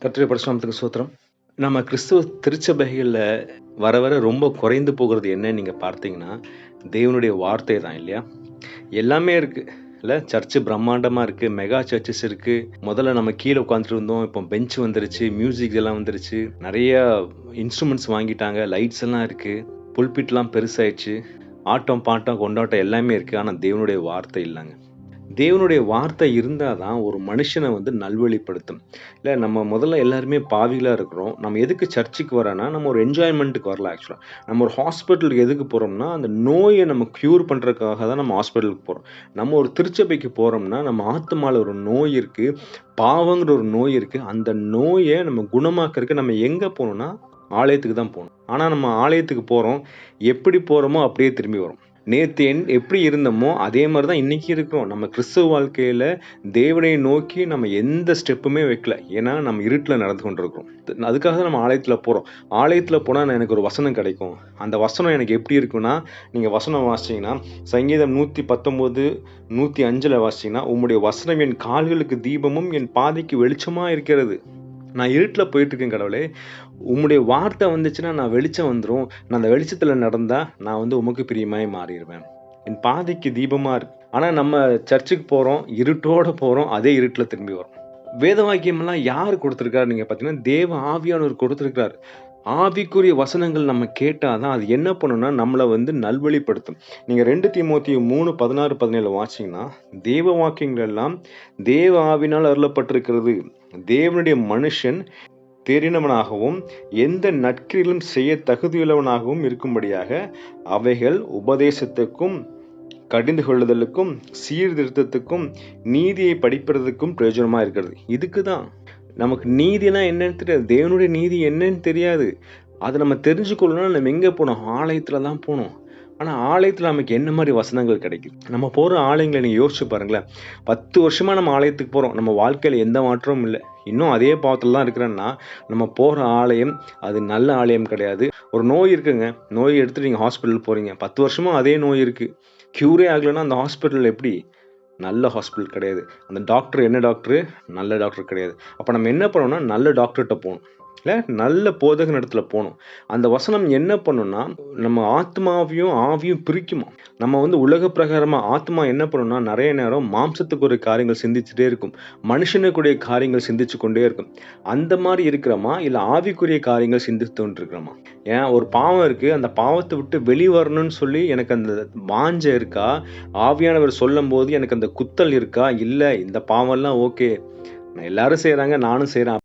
கர்த்தருடைய பரிசுநாமத்துக்கு ஸ்தோத்திரம். நம்ம கிறிஸ்துவ திருச்சபைகள்ல வர வர ரொம்ப குறைந்து போகிறது என்னன்னு நீங்க பார்த்தீங்கன்னா, தேவனுடைய வார்த்தை தான் இல்லையா? எல்லாமே இருக்கு. இல்ல சர்ச்சு பிரம்மாண்டமா இருக்கு. மெகா சர்ச்சஸ் இருக்கு. முதல்ல நம்ம கீழ உட்காந்துட்டு இருந்தோம். இப்போ பெஞ்ச் வந்துருச்சு. மியூசிக் எல்லாம் வந்துருச்சு. நெறைய இன்ஸ்ட்ருமெண்ட்ஸ் வாங்கிட்டாங்க. லைட்ஸ் எல்லாம் இருக்கு. புல்பிட்லாம் பெருசாயிடுச்சு. ஆட்டம், பாட்டம், கொண்டாட்டம் எல்லாமே இருக்கு. ஆனா தேவனுடைய வார்த்தை இல்லங்க. தேவனுடைய வார்த்தை இருந்தா தான் ஒரு மனுஷன வந்து நல்வழிப்படுத்தும். இல்ல நம்ம முதல்ல எல்லாருமே பாவிகளா இருக்கிறோம். நம்ம எதுக்கு சர்ச்சுக்கு வரோம்னா, நம்ம ஒரு என்ஜாய்மென்ட்க்கு வரல ஆக்சுவலா. நம்ம ஒரு ஹாஸ்பிட்டலுக்கு எதுக்கு போறோம்னா, அந்த நோய நம்ம கியூர் பண்றதுக்காக தான் நம்ம ஹாஸ்பிட்டலுக்கு போறோம். நம்ம ஒரு திருச்சபைக்கு போறோம்னா, நம்ம ஆத்துமால ஒரு நோய் இருக்கு. பாவங்கிற ஒரு நோய் இருக்கு. அந்த நோய நம்ம குணமாக்குறதுக்கு நம்ம எங்க போணும்னா, ஆலயத்துக்கு தான் போணும். ஆனா நம்ம ஆலயத்துக்கு போறோம். எப்படி போறோமோ அப்படியே திரும்பி வரோம். நேத்து எப்படி இருந்தோமோ, அதே மாரி தான் இன்னைக்கு இருக்கிறோம். நம்ம கிறிஸ்தவ வாழ்க்கையில தேவனை நோக்கி நம்ம எந்த ஸ்டெப்புமே வைக்கல. ஏன்னா, நம்ம இருட்டுல நடந்து கொண்டிருக்கிறோம். அதுக்காக தான் நம்ம ஆலயத்துல போறோம். ஆலயத்துல போனா எனக்கு ஒரு வசனம் கிடைக்கும். அந்த வசனம் எனக்கு எப்படி இருக்கும்னா, நீங்க வசனம் வாசிச்சீங்கன்னா, சங்கீதம் 119, 105ல வாசிச்சீங்கன்னா, "உம்முடைய வசனம் என் கால்களுக்கு தீபமும், என் பாதைக்கு வெளிச்சமா இருக்கிறது." நான் இருட்டுல போயிட்டுருக்கேன் கடவுளே. உம்முடைய வார்த்தை வந்துச்சுன்னா, நான் வெளிச்சம் வந்துரும். நான் அந்த வெளிச்சத்துல நடந்தா, நான் வந்து உமக்கு பிரியமாய் மாறிருவேன். என் பாதைக்கு தீபமா இருக்கு. ஆனா நம்ம சர்ச்சுக்கு போறோம், இருட்டோட போறோம், அதே இருட்டுல திரும்பி வரோம். வேத வாக்கியம்லாம் யாரு குடுத்திருக்காரு நீங்க பார்த்தீங்கன்னா, தேவ ஆவியானவர் கொடுத்திருக்கிறார். ஆவிக்குரிய வசனங்கள் நம்ம கேட்டா தான், அது என்ன பண்ணும்னா, நம்மள வந்து நல்வழிப்படுத்தும். நீங்க 2 தீமோத்தேயு 3, 16, 17 வாசிச்சீங்கன்னா, தேவ வாக்கியங்கள் எல்லாம் தேவ ஆவியினால் அருளப்பட்டிருக்கிறது. தேவனுடைய மனுஷன் தேறினவனாகவும் எந்த நற்கிரியிலும் செய்ய தகுதியுள்ளவனாகவும் இருக்கும்படியாக அவைகள் உபதேசத்துக்கும் கடிந்து கொள்ளுதலுக்கும் சீர்திருத்தத்துக்கும் நீதியை படிப்பதற்கும் பிரயோஜனமா இருக்கிறது. இதுக்கு தான் நமக்கு நீதினா என்னன்னு தெரியாது. தேவனுடைய நீதி என்னன்னு தெரியாது. அதை நம்ம தெரிஞ்சுக்கொள்ளணும்னா நம்ம எங்க போனோம்? ஆலயத்துல தான் போனோம். ஆனா ஆலயத்துல நமக்கு என்ன மாதிரி வசனங்கள் கிடைக்குது? நம்ம போற ஆலயங்களை நீங்க யோசிச்சு பாருங்களேன். 10 வருஷமா நம்ம ஆலயத்துக்கு போறோம். நம்ம வாழ்க்கையில எந்த மாற்றமும் இல்லை. இன்னும் அதே பாவத்துல தான் இருக்கிறேன்னா, நம்ம போற ஆலயம் அது நல்ல ஆலயம் கிடையாது. ஒரு நோய் இருக்குங்க. நோய் எடுத்துட்டு நீங்க ஹாஸ்பிட்டல் போறீங்க. 10 வருஷமா அதே நோய் இருக்கு. கியூரே ஆகலைன்னா அந்த ஹாஸ்பிட்டல் எப்படி? நல்ல ஹாஸ்பிட்டல் கிடையாது. அந்த டாக்டர் என்ன டாக்டரு? நல்ல டாக்டர் கிடையாது. அப்ப நம்ம என்ன பண்ணணும்னா, நல்ல டாக்டர்ட்ட போணும். இல்ல நல்ல போதகன் இடத்துல போணும். அந்த வசனம் என்ன பண்ணும்னா, நம்ம ஆத்மாவையும், ஆவியும் பிரிக்குமா. நம்ம வந்து உலக பிரகாரமா ஆத்மா என்ன பண்ணும்னா, நெறைய நேரம் மாம்சத்துக்குரிய காரியங்கள் சிந்திச்சுட்டே இருக்கும். மனுஷனுக்குரிய காரியங்கள் சிந்திச்சு கொண்டே இருக்கும். அந்த மாரி இருக்கிறோமா? இல்ல ஆவிக்குரிய காரியங்கள் சிந்தித்துட்டு இருக்கிறோமா? ஏன் ஒரு பாவம் இருக்கு. அந்த பாவத்த விட்டு வெளிவரணும்னு சொல்லி எனக்கு அந்த வாஞ்சை இருக்கா? ஆவியானவர் சொல்லும்போது எனக்கு அந்த குத்தல் இருக்கா? இல்ல இந்த பாவம்லாம் ஓகே. எல்லாரும் செய்றாங்க, நானும் செய்றேன்.